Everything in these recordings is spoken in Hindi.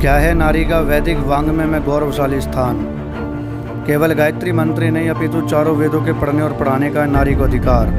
क्या है नारी का वैदिक वाङ्मय में गौरवशाली स्थान। केवल गायत्री मंत्र ही नहीं अपितु चारों वेदों के पढ़ने और पढ़ाने का नारी को अधिकार।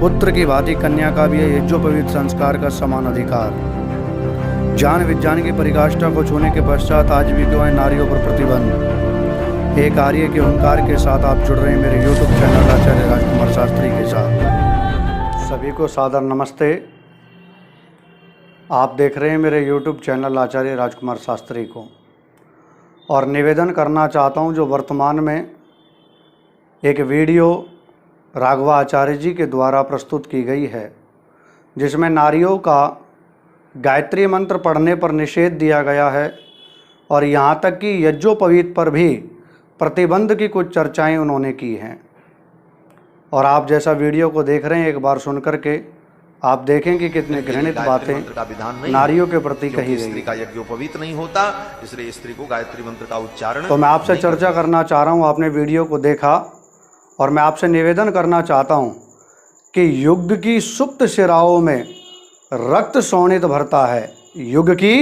पुत्र की भांति कन्या का भी है यज्ञोपवीत संस्कार का समान अधिकार। ज्ञान विज्ञान की परिकाष्ठा को छूने के पश्चात आज भी क्यों है नारियों पर प्रतिबंध। एक आर्य के ओंकार के साथ आप जुड़ रहे हैं मेरे यूट्यूब चैनल आचार्य राजकुमार शास्त्री के साथ। सभी को सादर नमस्ते। आप देख रहे हैं मेरे यूट्यूब चैनल आचार्य राजकुमार शास्त्री को, और निवेदन करना चाहता हूं जो वर्तमान में एक वीडियो राघवाचार्य जी के द्वारा प्रस्तुत की गई है, जिसमें नारियों का गायत्री मंत्र पढ़ने पर निषेध दिया गया है और यहां तक कि यज्ञोपवीत पर भी प्रतिबंध की कुछ चर्चाएं उन्होंने की हैं। और आप जैसा वीडियो को देख रहे हैं, एक बार सुन करके आप देखें कि कितने घृणित बातें नारियों के प्रति कही गई। स्त्री का यज्ञोपवीत नहीं होता, इसलिए स्त्री को गायत्री मंत्र का उच्चारण। तो मैं आपसे चर्चा करना चाह रहा हूं। आपने वीडियो को देखा और मैं आपसे निवेदन करना चाहता हूं कि युग की सुप्त शिराओं में रक्त शोणित भरता है। युग की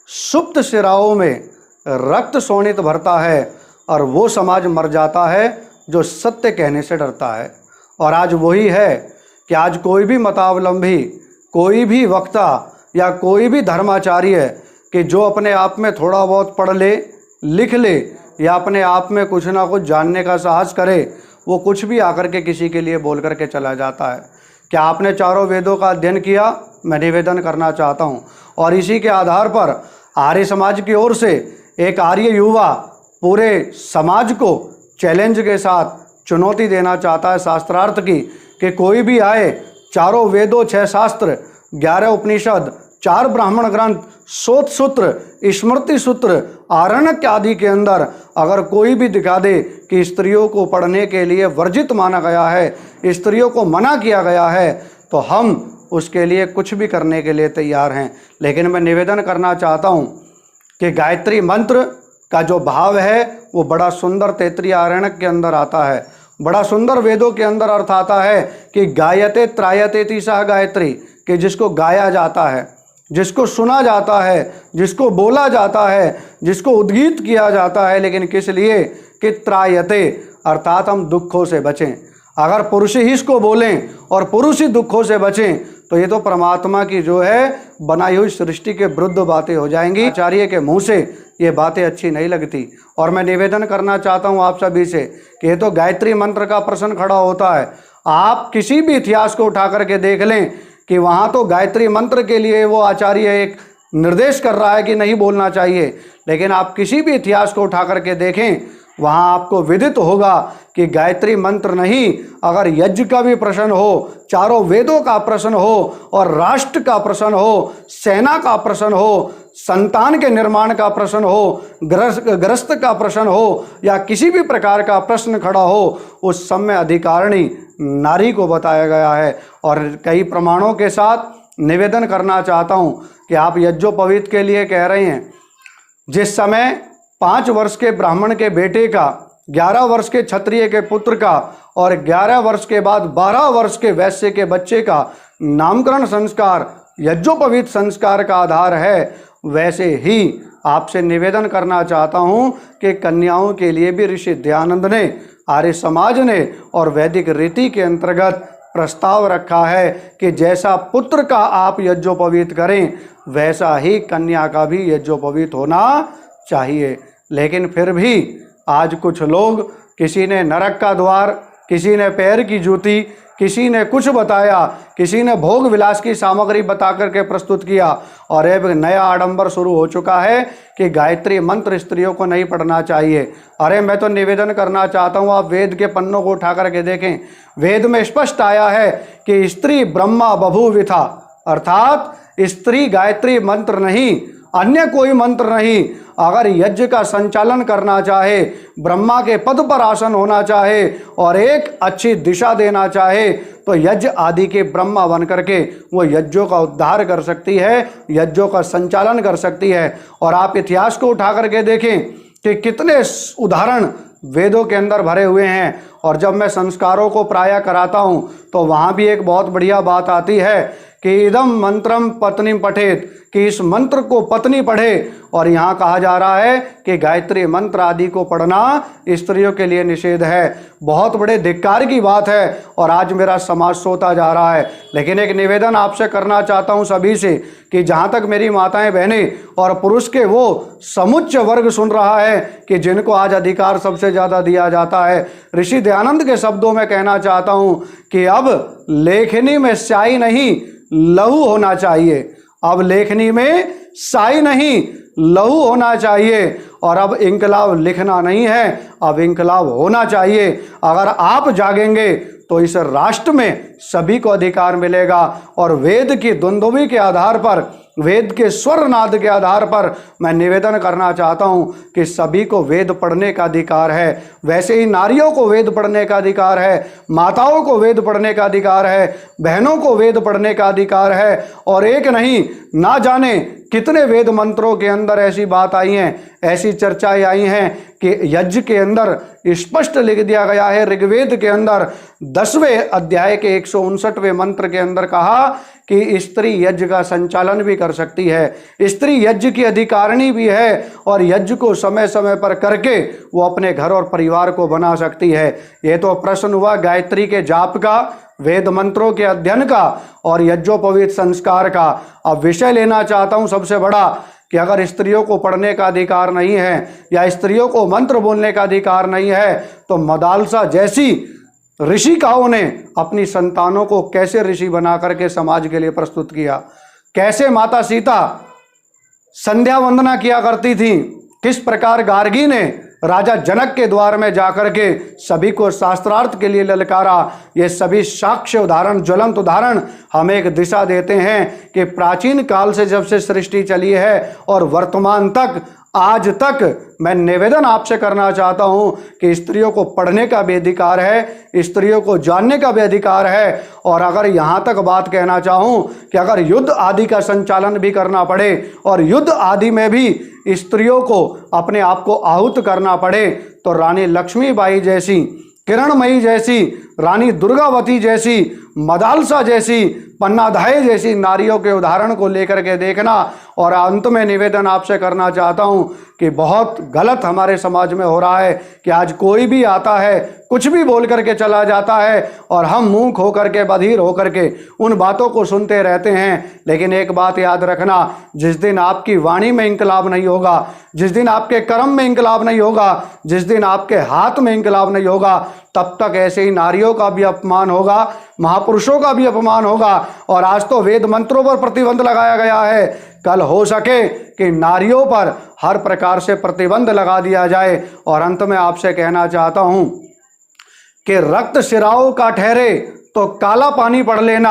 सुप्त शिराओं में रक्त शोणित भरता है और वो समाज मर जाता है जो सत्य कहने से डरता है। और आज वही है कि आज कोई भी मतावलंबी, कोई भी वक्ता या कोई भी धर्माचार्य कि जो अपने आप में थोड़ा बहुत पढ़ ले, लिख ले या अपने आप में कुछ ना कुछ जानने का साहस करे, वो कुछ भी आकर के किसी के लिए बोल करके चला जाता है। क्या आपने चारों वेदों का अध्ययन किया? मैं निवेदन करना चाहता हूँ। और इसी के आधार पर आर्य समाज की ओर से एक आर्य युवा पूरे समाज को चैलेंज के साथ चुनौती देना चाहता है शास्त्रार्थ की, कि कोई भी आए, चारों वेदों, 6 शास्त्र, 11 उपनिषद, 4 ब्राह्मण ग्रंथ, शोध सूत्र, स्मृति सूत्र, आरण्यक आदि के अंदर अगर कोई भी दिखा दे कि स्त्रियों को पढ़ने के लिए वर्जित माना गया है, स्त्रियों को मना किया गया है, तो हम उसके लिए कुछ भी करने के लिए तैयार हैं। लेकिन मैं निवेदन करना चाहता हूँ कि गायत्री मंत्र का जो भाव है वो बड़ा सुंदर तैत्तिरीय आरण्यक के अंदर आता है, बड़ा सुंदर वेदों के अंदर अर्थ आता है कि गायते त्रायते तीसह गायत्री, कि जिसको गाया जाता है, जिसको सुना जाता है, जिसको बोला जाता है, जिसको उद्गीत किया जाता है, लेकिन किस लिए? कि त्रायते, अर्थात हम दुखों से बचें। अगर पुरुष ही इसको बोलें और पुरुष ही दुखों से बचें तो ये तो परमात्मा की जो है बनाई हुई सृष्टि के विरुद्ध बातें हो जाएंगी। आचार्य के मुंह से ये बातें अच्छी नहीं लगती। और मैं निवेदन करना चाहता हूँ आप सभी से कि ये तो गायत्री मंत्र का प्रश्न खड़ा होता है। आप किसी भी इतिहास को उठा करके देख लें कि वहाँ तो गायत्री मंत्र के लिए वो आचार्य एक निर्देश कर रहा है कि नहीं बोलना चाहिए, लेकिन आप किसी भी इतिहास को उठा करके देखें, वहाँ आपको विदित होगा कि गायत्री मंत्र नहीं, अगर यज्ञ का भी प्रश्न हो, चारों वेदों का प्रश्न हो और राष्ट्र का प्रश्न हो, सेना का प्रश्न हो, संतान के निर्माण का प्रश्न हो, ग्रस्त का प्रश्न हो या किसी भी प्रकार का प्रश्न खड़ा हो, उस सब में अधिकारिणी नारी को बताया गया है। और कई प्रमाणों के साथ निवेदन करना चाहता हूँ कि आप यज्ञोपवीत के लिए कह रहे हैं, जिस समय 5 वर्ष के ब्राह्मण के बेटे का, 11 वर्ष के क्षत्रिय के पुत्र का और 11 वर्ष के बाद 12 वर्ष के वैश्य के बच्चे का नामकरण संस्कार यज्ञोपवीत संस्कार का आधार है, वैसे ही आपसे निवेदन करना चाहता हूं कि कन्याओं के लिए भी ऋषि दयानंद ने, आर्य समाज ने और वैदिक रीति के अंतर्गत प्रस्ताव रखा है कि जैसा पुत्र का आप यज्ञोपवीत करें वैसा ही कन्या का भी यज्ञोपवीत होना चाहिए। लेकिन फिर भी आज कुछ लोग, किसी ने नरक का द्वार, किसी ने पैर की जूती, किसी ने कुछ बताया, किसी ने भोग विलास की सामग्री बता करके प्रस्तुत किया, और एक नया आडंबर शुरू हो चुका है कि गायत्री मंत्र स्त्रियों को नहीं पढ़ना चाहिए। अरे मैं तो निवेदन करना चाहता हूँ, आप वेद के पन्नों को उठा करके देखें। वेद में स्पष्ट आया है कि स्त्री ब्रह्मा बभूविथा, अर्थात स्त्री गायत्री मंत्र नहीं, अन्य कोई मंत्र नहीं। अगर यज्ञ का संचालन करना चाहे, ब्रह्मा के पद पर आसन होना चाहे और एक अच्छी दिशा देना चाहे, तो यज्ञ आदि के ब्रह्मा बन करके वो यज्ञों का उद्धार कर सकती है, यज्ञों का संचालन कर सकती है। और आप इतिहास को उठा करके देखें कि कितने उदाहरण वेदों के अंदर भरे हुए हैं। और जब मैं संस्कारों को प्रायः कराता हूँ तो वहाँ भी एक बहुत बढ़िया बात आती है कि इदम मंत्रम पत्नी पठेत, कि इस मंत्र को पत्नी पढ़े। और यहाँ कहा जा रहा है कि गायत्री मंत्र आदि को पढ़ना स्त्रियों के लिए निषेध है। बहुत बड़े धिक्कार की बात है और आज मेरा समाज सोता जा रहा है। लेकिन एक निवेदन आपसे करना चाहता हूँ सभी से कि जहाँ तक मेरी माताएं बहनें और पुरुष के वो समुच्च वर्ग सुन रहा है कि जिनको आज अधिकार सबसे ज़्यादा दिया जाता है, ऋषि दयानंद के शब्दों में कहना चाहता हूँ कि अब लेखनी में स्याही नहीं लहू होना चाहिए। अब लेखनी में स्याही नहीं लहू होना चाहिए। और अब इंकलाब लिखना नहीं है, अब इंकलाब होना चाहिए। अगर आप जागेंगे तो इस राष्ट्र में सभी को अधिकार मिलेगा। और वेद की दुंदुभी के आधार पर, वेद के स्वर नाद के आधार पर मैं निवेदन करना चाहता हूं कि सभी को वेद पढ़ने का अधिकार है। वैसे ही नारियों को वेद पढ़ने का अधिकार है, माताओं को वेद पढ़ने का अधिकार है, बहनों को वेद पढ़ने का अधिकार है। और एक नहीं, ना जाने कितने वेद मंत्रों के अंदर ऐसी बात आई हैं, ऐसी चर्चाएं आई हैं कि यज्ञ के अंदर स्पष्ट लिख दिया गया है, ऋग्वेद के अंदर 10वें अध्याय के 159वें मंत्र के अंदर कहा कि स्त्री यज्ञ का संचालन भी कर सकती है, स्त्री यज्ञ की अधिकारिणी भी है और यज्ञ को समय समय पर करके वो अपने घर और परिवार को बना सकती है। ये तो प्रश्न हुआ गायत्री के जाप का, वेद मंत्रों के अध्ययन का और यज्ञोपवीत संस्कार का। अब विषय लेना चाहता हूं सबसे बड़ा कि अगर स्त्रियों को पढ़ने का अधिकार नहीं है या स्त्रियों को मंत्र बोलने का अधिकार नहीं है तो मदालसा जैसी ऋषिकाओं ने अपनी संतानों को कैसे ऋषि बना करके समाज के लिए प्रस्तुत किया, कैसे माता सीता संध्या वंदना किया करती थी, किस प्रकार गार्गी ने राजा जनक के द्वार में जाकर के सभी को शास्त्रार्थ के लिए ललकारा। ये सभी साक्ष्य उदाहरण, ज्वलंत उदाहरण हमें एक दिशा देते हैं कि प्राचीन काल से जब से सृष्टि चली है और वर्तमान तक, आज तक मैं निवेदन आपसे करना चाहता हूं कि स्त्रियों को पढ़ने का भी अधिकार है, स्त्रियों को जानने का भी अधिकार है। और अगर यहां तक बात कहना चाहूं कि अगर युद्ध आदि का संचालन भी करना पड़े और युद्ध आदि में भी स्त्रियों को अपने आप को आहुत करना पड़े तो रानी लक्ष्मीबाई जैसी, किरणमयी जैसी, रानी दुर्गावती जैसी, मदालसा जैसी, पन्नाधाय जैसी नारियों के उदाहरण को लेकर के देखना। और अंत में निवेदन आपसे करना चाहता हूं कि बहुत गलत हमारे समाज में हो रहा है कि आज कोई भी आता है, कुछ भी बोल करके चला जाता है और हम मूक होकर के, बधिर होकर के उन बातों को सुनते रहते हैं। लेकिन एक बात याद रखना, जिस दिन आपकी वाणी में इंकलाब नहीं होगा, जिस दिन आपके कर्म में इंकलाब नहीं होगा, जिस दिन आपके हाथ में इंकलाब नहीं होगा, तब तक ऐसे ही नारियों का भी अपमान होगा, महापुरुषों का भी अपमान होगा। और आज तो वेद मंत्रों पर प्रतिबंध लगाया गया है, कल हो सके कि नारियों पर हर प्रकार से प्रतिबंध लगा दिया जाए। और अंत में आपसे कहना चाहता हूं कि रक्त शिराओं का ठहरे तो काला पानी पढ़ लेना,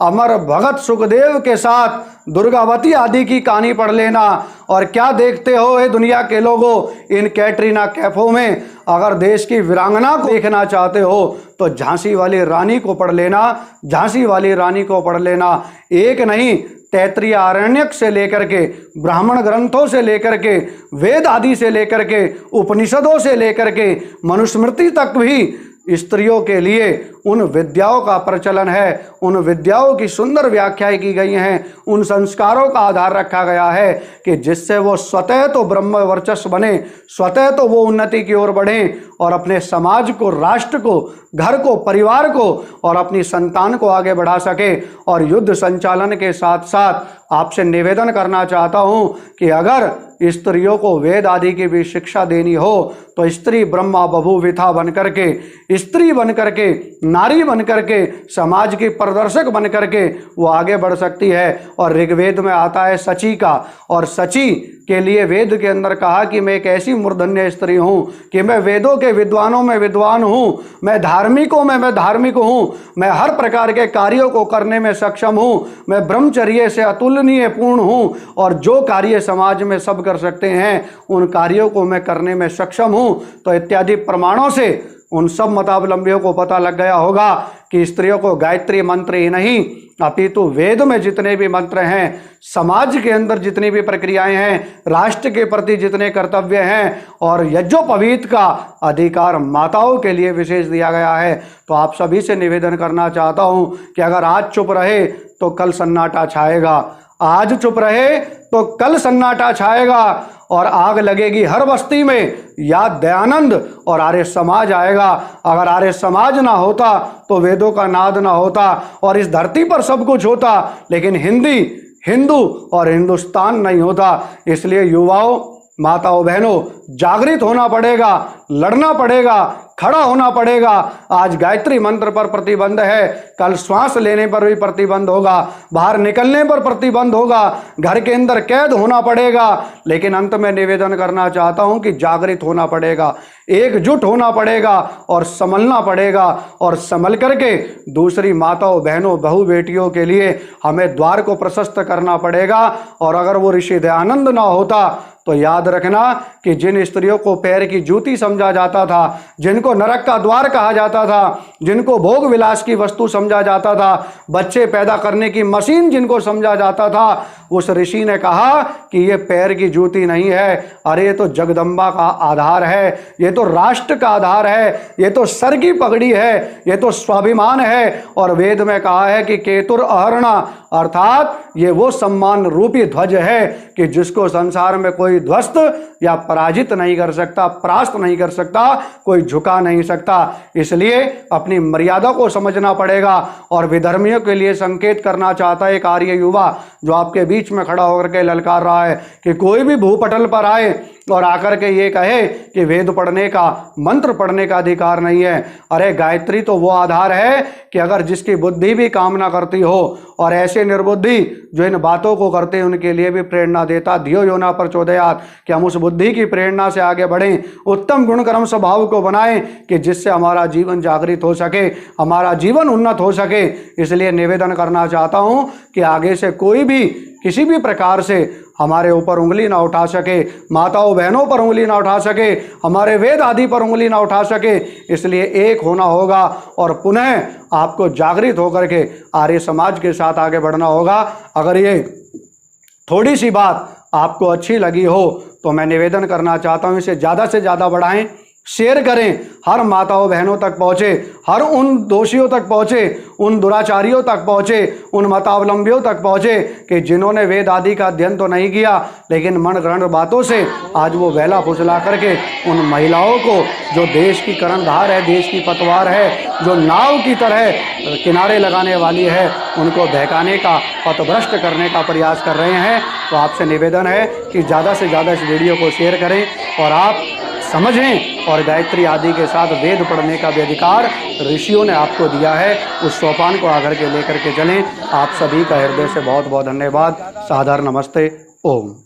अमर भगत सुखदेव के साथ दुर्गावती आदि की कहानी पढ़ लेना। और क्या देखते हो ये दुनिया के लोगों इन कैटरीना कैफों में? अगर देश की वीरांगना को देखना चाहते हो तो झांसी वाली रानी को पढ़ लेना, झांसी वाली रानी को पढ़ लेना। एक नहीं, तैत्तिरीय आरण्यक से लेकर के, ब्राह्मण ग्रंथों से लेकर के, वेद आदि से लेकर के, उपनिषदों से लेकर के, मनुस्मृति तक भी स्त्रियों के लिए उन विद्याओं का प्रचलन है, उन विद्याओं की सुंदर व्याख्याएं की गई हैं, उन संस्कारों का आधार रखा गया है कि जिससे वो स्वतः तो ब्रह्म वर्चस्व बने, स्वतः तो वो उन्नति की ओर बढ़ें और अपने समाज को, राष्ट्र को, घर को, परिवार को और अपनी संतान को आगे बढ़ा सके। और युद्ध संचालन के साथ साथ आपसे निवेदन करना चाहता हूं कि अगर स्त्रियों को वेद आदि की भी शिक्षा देनी हो तो स्त्री ब्रह्मा बभूविथा बन करके, स्त्री बन करके, नारी बन करके, समाज की प्रदर्शक बन करके वो आगे बढ़ सकती है। और ऋग्वेद में आता है सची का, और सची के लिए वेद के अंदर कहा कि मैं एक ऐसी मूर्धन्य स्त्री हूँ कि मैं वेदों के विद्वानों में विद्वान हूँ, मैं धार्मिकों में मैं धार्मिक हूँ, मैं हर प्रकार के कार्यों को करने में सक्षम हूँ, मैं ब्रह्मचर्य से अतुलनीय पूर्ण हूँ और जो कार्य समाज में सब कर सकते हैं उन कार्यों को मैं करने में सक्षम हूँ। तो इत्यादि प्रमाणों से उन सब मतावलंबियों को पता लग गया होगा कि स्त्रियों को गायत्री मंत्र ही नहीं अपितु वेद में जितने भी मंत्र हैं, समाज के अंदर जितनी भी प्रक्रियाएं हैं, राष्ट्र के प्रति जितने कर्तव्य हैं और यज्ञोपवीत का अधिकार माताओं के लिए विशेष दिया गया है। तो आप सभी से निवेदन करना चाहता हूं कि अगर आज चुप रहे तो कल सन्नाटा छाएगा, आज चुप रहे तो कल सन्नाटा छाएगा और आग लगेगी हर बस्ती में। या दयानंद और आर्य समाज आएगा। अगर आर्य समाज ना होता तो वेदों का नाद ना होता और इस धरती पर सब कुछ होता, लेकिन हिंदू और हिंदुस्तान नहीं होता। इसलिए युवाओं, माताओं, बहनों, जागृत होना पड़ेगा, लड़ना पड़ेगा, खड़ा होना पड़ेगा। आज गायत्री मंत्र पर प्रतिबंध है, कल श्वास लेने पर भी प्रतिबंध होगा, बाहर निकलने पर प्रतिबंध होगा, घर के अंदर कैद होना पड़ेगा। लेकिन अंत में निवेदन करना चाहता हूं कि जागृत होना पड़ेगा, एकजुट होना पड़ेगा और संभलना पड़ेगा। और संभल करके दूसरी माताओं, बहनों, बहू बेटियों के लिए हमें द्वार को प्रशस्त करना पड़ेगा। और अगर वो ऋषि दयानंद ना होता तो याद रखना कि जिन स्त्रियों को पैर की जूती समझा जाता था, जिनको नरक का द्वार कहा जाता था, जिनको भोग विलास की वस्तु समझा जाता था, बच्चे पैदा करने की मशीन जिनको समझा जाता था, उस ऋषि ने कहा कि ये पैर की जूती नहीं है, अरे ये तो जगदम्बा का आधार है, ये तो राष्ट्र का आधार है, ये तो सर की पगड़ी है, ये तो स्वाभिमान है। और वेद में कहा है कि केतुर अहरणा, अर्थात ये वो सम्मान रूपी ध्वज है कि जिसको संसार में कोई ध्वस्त या पराजित नहीं कर सकता, परास्त नहीं कर सकता, कोई झुका नहीं सकता। इसलिए अपनी मर्यादा को समझना पड़ेगा। और विधर्मियों के लिए संकेत करना चाहता है एक आर्य युवा जो आपके बीच में खड़ा होकर के ललकार रहा है कि कोई भी भूपटल पर आए और आकर के ये कहे कि वेद पढ़ने का, मंत्र पढ़ने का अधिकार नहीं है। अरे गायत्री तो वो आधार है कि अगर जिसकी बुद्धि भी काम ना करती हो, और ऐसे निर्बुद्धि जो इन बातों को करते हैं उनके लिए भी प्रेरणा देता, धियो यो न प्रचोदयात्, कि हम उस बुद्धि की प्रेरणा से आगे बढ़ें, उत्तम गुण कर्म स्वभाव को बनाएं कि जिससे हमारा जीवन जागृत हो सके, हमारा जीवन उन्नत हो सके। इसलिए निवेदन करना चाहता हूं कि आगे से कोई भी किसी भी प्रकार से हमारे ऊपर उंगली ना उठा सके, माताओं बहनों पर उंगली ना उठा सके, हमारे वेद आदि पर उंगली ना उठा सके। इसलिए एक होना होगा और पुनः आपको जागृत होकर के आर्य समाज के साथ आगे बढ़ना होगा। अगर ये थोड़ी सी बात आपको अच्छी लगी हो तो मैं निवेदन करना चाहता हूँ इसे ज़्यादा से ज़्यादा बढ़ाएं, शेयर करें, हर माताओं बहनों तक पहुँचे, हर उन दोषियों तक पहुँचे, उन दुराचारियों तक पहुँचे, उन मतावलंबियों तक पहुँचे कि जिन्होंने वेद आदि का अध्ययन तो नहीं किया लेकिन मनगढ़ंत बातों से आज वो बहला फुसला करके उन महिलाओं को जो देश की कर्णधार है, देश की पतवार है, जो नाव की तरह किनारे लगाने वाली है, उनको बहकाने का, पथभ्रष्ट करने का प्रयास कर रहे हैं। तो आपसे निवेदन है कि ज़्यादा से ज़्यादा इस वीडियो को शेयर करें और आप समझें और गायत्री आदि के साथ वेद पढ़ने का भी अधिकार ऋषियों ने आपको दिया है, उस सोपान को आकर के लेकर के चलें। आप सभी का हृदय से बहुत बहुत धन्यवाद। सादर नमस्ते। ओम।